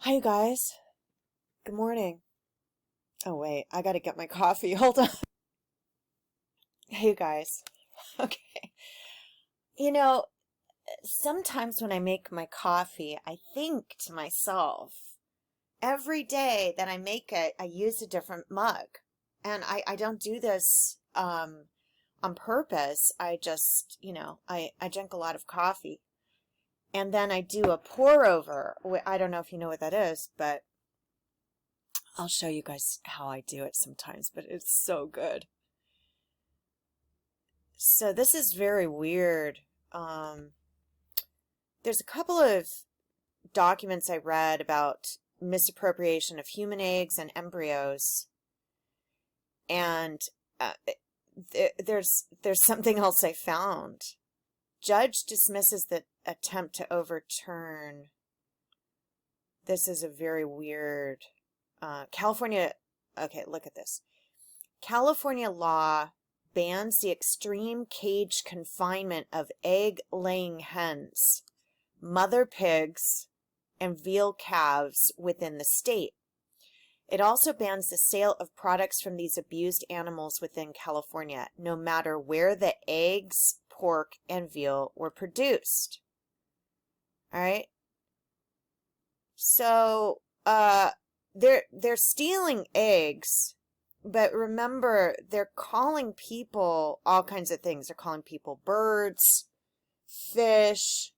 Hi, you guys. Good morning. Oh, wait, I gotta get my coffee. Hold on. Hey, you guys. Okay. You know, sometimes when I make my coffee, I think to myself, every day that I make it, I use a different mug. And I don't do this on purpose. I just, I drink a lot of coffee. And then I do a pour over. I don't know if you know what that is, but I'll show you guys how I do it sometimes, but it's so good. So this is very weird. There's a couple of documents I read about misappropriation of human eggs and embryos, and there's something else I found. Judge dismisses the attempt to overturn. This is a very weird California. Okay, look at this. California law bans the extreme cage confinement of egg-laying hens, mother pigs, and veal calves within the state. It also bans the sale of products from these abused animals within California, no matter where the eggs, pork, and veal were produced. All right? So, they're stealing eggs. But remember, they're calling people all kinds of things. They're calling people birds, fish,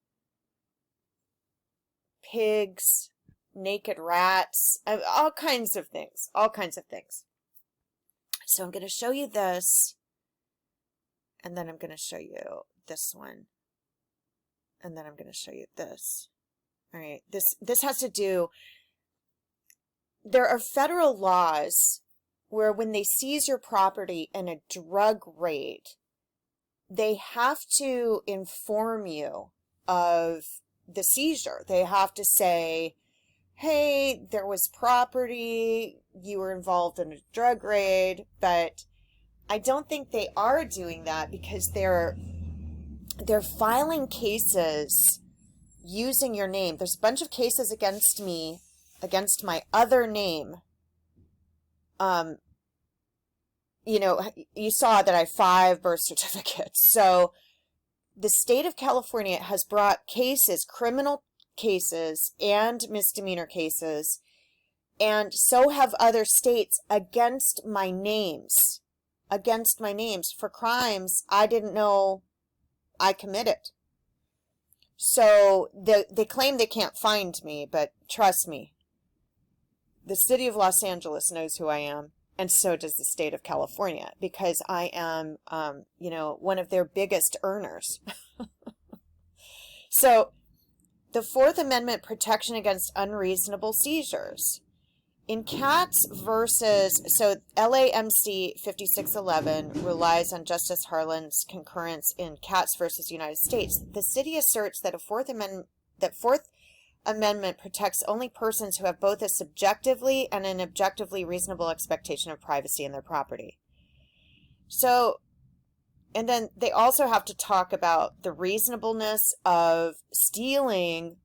pigs, naked rats, all kinds of things. All kinds of things. So I'm going to show you this, and then I'm going to show you this one, and then I'm going to show you this. All right, this has to do, there are federal laws where when they seize your property in a drug raid, they have to inform you of the seizure. They have to say, hey, there was property, you were involved in a drug raid, but I don't think they are doing that because they're filing cases using your name. There's a bunch of cases against me, against my other name. You saw that I have 5 birth certificates. So the state of California has brought cases, criminal cases and misdemeanor cases, and so have other states against my names for crimes I didn't know I committed. So they claim they can't find me, but trust me, the city of Los Angeles knows who I am. And so does the state of California, because I am, one of their biggest earners. So the Fourth Amendment protection against unreasonable seizures. In Katz versus, so LAMC 5611 relies on Justice Harlan's concurrence in Katz versus United States. The city asserts that Fourth Amendment protects only persons who have both a subjectively and an objectively reasonable expectation of privacy in their property. So, and then they also have to talk about the reasonableness of stealing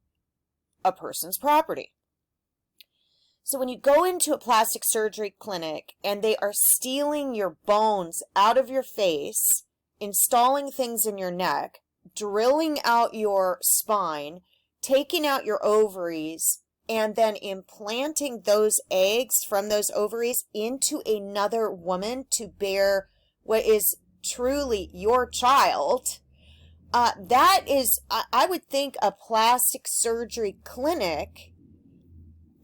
a person's property. So when you go into a plastic surgery clinic and they are stealing your bones out of your face, installing things in your neck, drilling out your spine, taking out your ovaries, and then implanting those eggs from those ovaries into another woman to bear what is truly your child, that is, I would think, a plastic surgery clinic,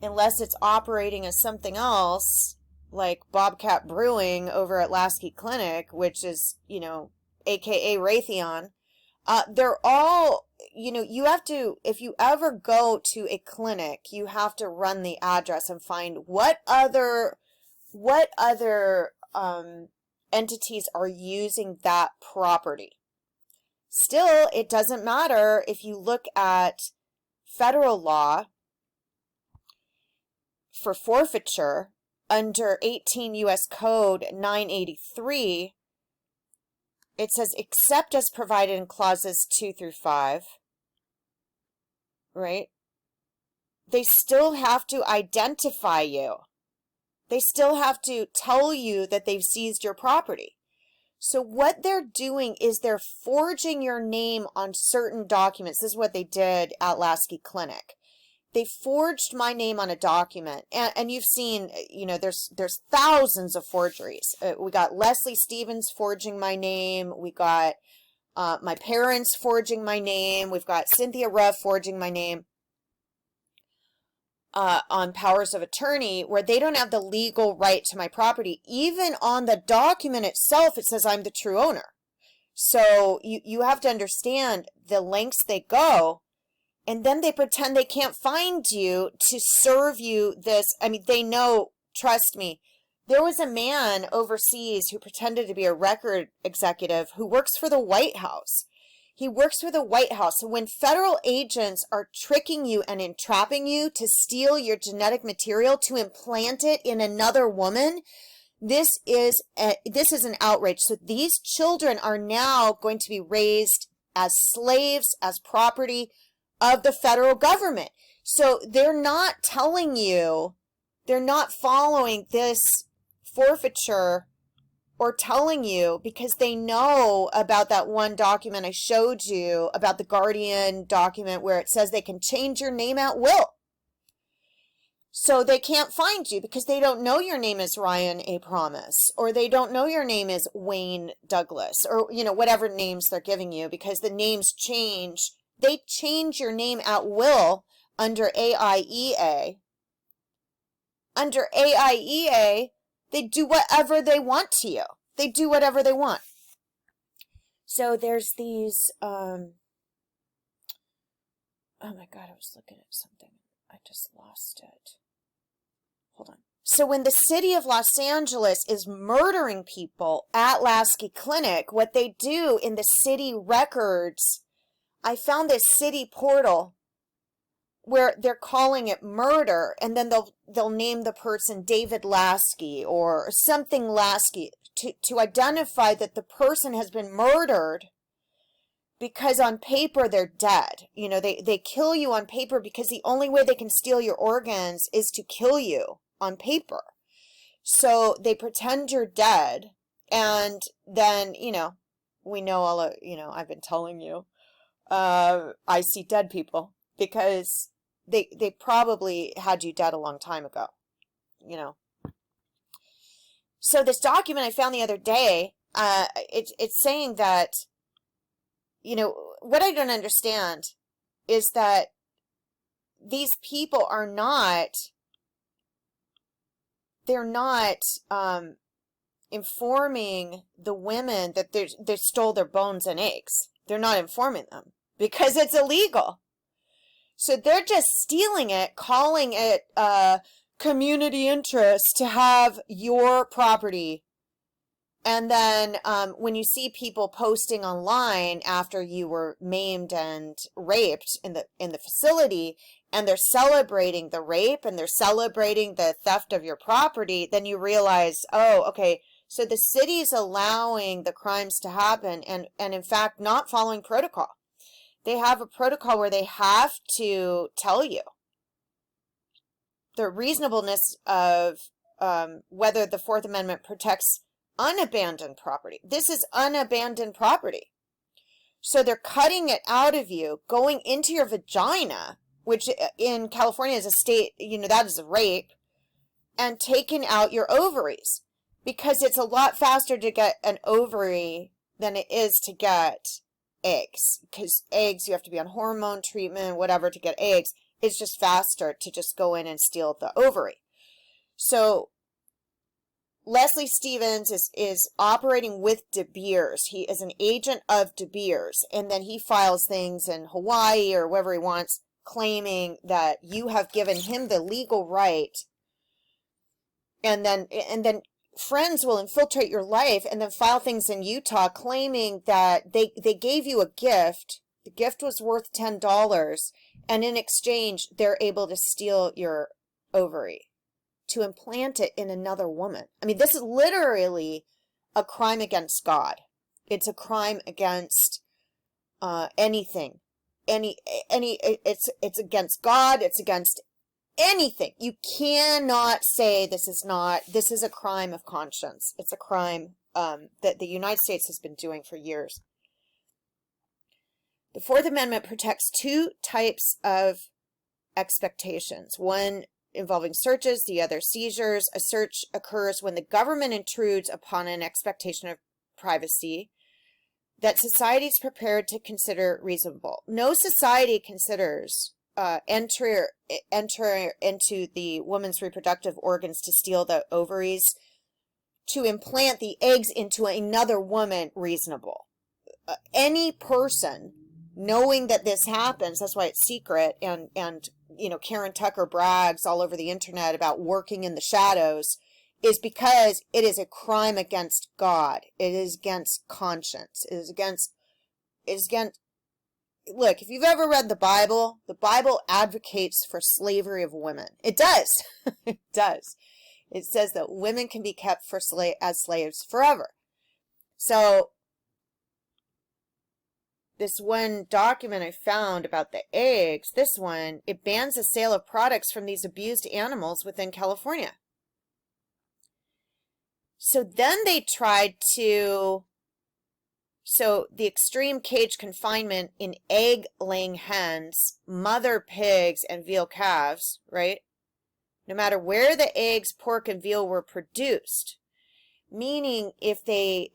unless it's operating as something else, like Bobcat Brewing over at Lasky Clinic, which is, aka Raytheon. They're all, you have to, if you ever go to a clinic, you have to run the address and find what other entities are using that property. Still, it doesn't matter if you look at federal law for forfeiture under 18 U.S. Code 983. It says, except as provided in clauses 2 through 5, right? they still have to identify you. They still have to tell you that they've seized your property. So what they're doing is they're forging your name on certain documents. This is what they did at Lasky Clinic. They forged my name on a document. And you've seen, there's thousands of forgeries. We got Leslie Stevens forging my name. We got my parents forging my name. We've got Cynthia Ruff forging my name. On powers of attorney, where they don't have the legal right to my property. Even on the document itself, it says I'm the true owner. So you have to understand the lengths they go, and then they pretend they can't find you to serve you this. I mean, they know, trust me, there was a man overseas who pretended to be a record executive who works for the White House. He works for the White House. So when federal agents are tricking you and entrapping you to steal your genetic material to implant it in another woman, this is an outrage. So these children are now going to be raised as slaves, as property of the federal government. So they're not telling you, they're not following this forfeiture or telling you, because they know about that one document I showed you, about the Guardian document where it says they can change your name at will. So they can't find you because they don't know your name is Ryan A. Promise, or they don't know your name is Wayne Douglas, or, whatever names they're giving you, because the names change. They change your name at will under AIEA. Under AIEA, they do whatever they want to you. They do whatever they want. So there's these, oh my God, I was looking at something. I just lost it. Hold on. So when the city of Los Angeles is murdering people at Lasky Clinic, what they do in the city records, I found this city portal where they're calling it murder, and then they'll name the person David Lasky or something Lasky to identify that the person has been murdered, because on paper they're dead. They kill you on paper because the only way they can steal your organs is to kill you on paper. So they pretend you're dead, and then, we know all of, I've been telling you, I see dead people because they probably had you dead a long time ago, So this document I found the other day, it's saying that, what I don't understand is that these people are not, they're not informing the women that they stole their bones and eggs. They're not informing them because it's illegal. So they're just stealing it, calling it community interest to have your property. And then when you see people posting online after you were maimed and raped in the facility, and they're celebrating the rape and they're celebrating the theft of your property, then you realize, oh, okay, so the city's allowing the crimes to happen and in fact not following protocol. They have a protocol where they have to tell you the reasonableness of whether the Fourth Amendment protects unabandoned property. This is unabandoned property. So they're cutting it out of you, going into your vagina, which in California is a state, that is a rape, and taking out your ovaries, because it's a lot faster to get an ovary than it is to get eggs, because eggs, you have to be on hormone treatment, whatever, to get eggs. It's just faster to just go in and steal the ovary. So Leslie Stevens is operating with De Beers. He is an agent of De Beers, and then he files things in Hawaii or wherever he wants, claiming that you have given him the legal right, and then friends will infiltrate your life and then file things in Utah claiming that they gave you a gift. The gift was worth $10, and in exchange, they're able to steal your ovary to implant it in another woman. I mean, this is literally a crime against God. It's a crime against anything. It's against God. It's against anything. You cannot say this is a crime of conscience. It's a crime that the United States has been doing for years. The Fourth Amendment protects two types of expectations. One involving searches, the other seizures. A search occurs when the government intrudes upon an expectation of privacy that society is prepared to consider reasonable. No society considers enter into the woman's reproductive organs to steal the ovaries, to implant the eggs into another woman reasonable. Any person knowing that this happens, that's why it's secret, and you know, Karen Tucker brags all over the internet about working in the shadows, is because it is a crime against God. It is against conscience. It is against, look, if you've ever read the Bible advocates for slavery of women. It does. It does. It says that women can be kept as slaves forever. So this one document I found about the eggs, this one, it bans the sale of products from these abused animals within California. So then they tried to, so the extreme cage confinement in egg-laying hens, mother pigs, and veal calves, right? No matter where the eggs, pork, and veal were produced. Meaning if they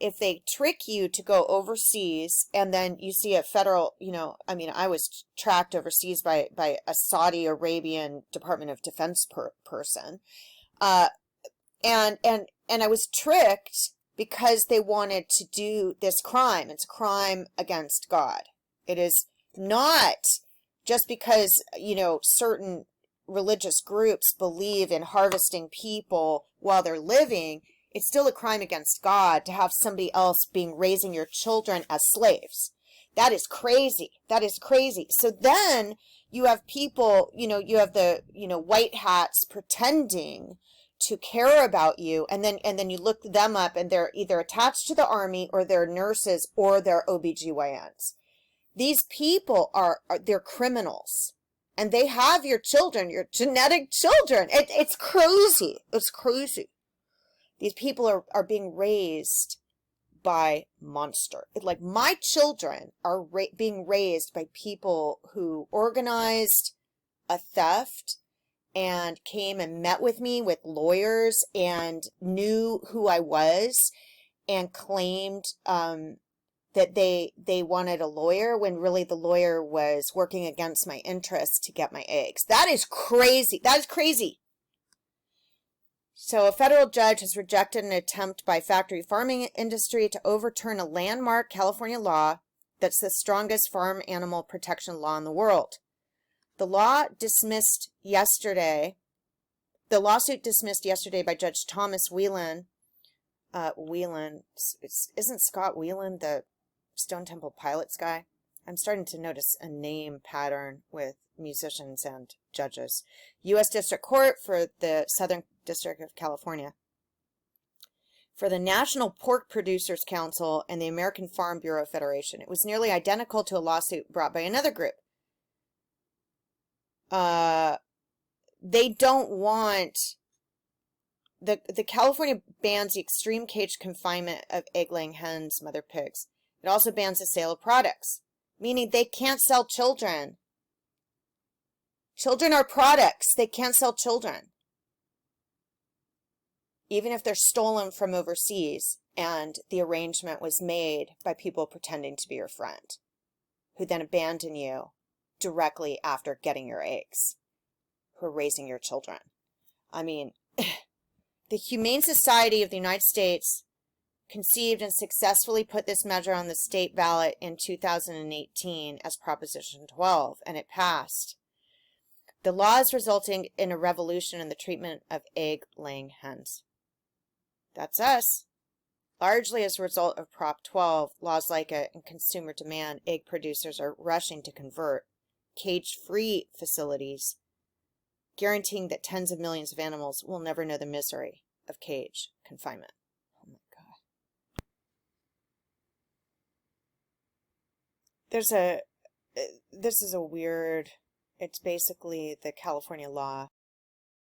trick you to go overseas and then you see a federal, you know, I mean, I was tracked overseas by a Saudi Arabian Department of Defense person. And I was tricked because they wanted to do this crime. It's a crime against God. It is not just because, you know, certain religious groups believe in harvesting people while they're living. It's still a crime against God to have somebody else raising your children as slaves. That is crazy. That is crazy. So then you have people, you know, you have the, you know, white hats pretending to care about you, and then you look them up and they're either attached to the army or they're nurses or they're OBGYNs. These people they're criminals. And they have your children, your genetic children. It's crazy. It's crazy. These people are being raised by monster. Like, my children are being raised by people who organized a theft and came and met with me with lawyers and knew who I was and claimed that they wanted a lawyer when really the lawyer was working against my interests to get my eggs. That is crazy. That is crazy. So a federal judge has rejected an attempt by factory farming industry to overturn a landmark California law that's the strongest farm animal protection law in the world. The lawsuit dismissed yesterday by Judge Thomas Whelan. Isn't Scott Whelan the Stone Temple Pilots guy? I'm starting to notice a name pattern with musicians and judges. U.S. District Court for the Southern District of California. For the National Pork Producers Council and the American Farm Bureau Federation. It was nearly identical to a lawsuit brought by another group. They don't want... The California bans the extreme cage confinement of egg-laying hens, mother pigs. It also bans the sale of products, meaning they can't sell children. Children are products. They can't sell children. Even if they're stolen from overseas and the arrangement was made by people pretending to be your friend, who then abandon you directly after getting your eggs, who are raising your children. I mean, the Humane Society of the United States conceived and successfully put this measure on the state ballot in 2018 as Proposition 12, and it passed. The law is resulting in a revolution in the treatment of egg-laying hens. That's us. Largely as a result of Prop 12, laws like it and consumer demand, egg producers are rushing to convert cage-free facilities, guaranteeing that tens of millions of animals will never know the misery of cage confinement. Oh my God. This is a weird, it's basically the California law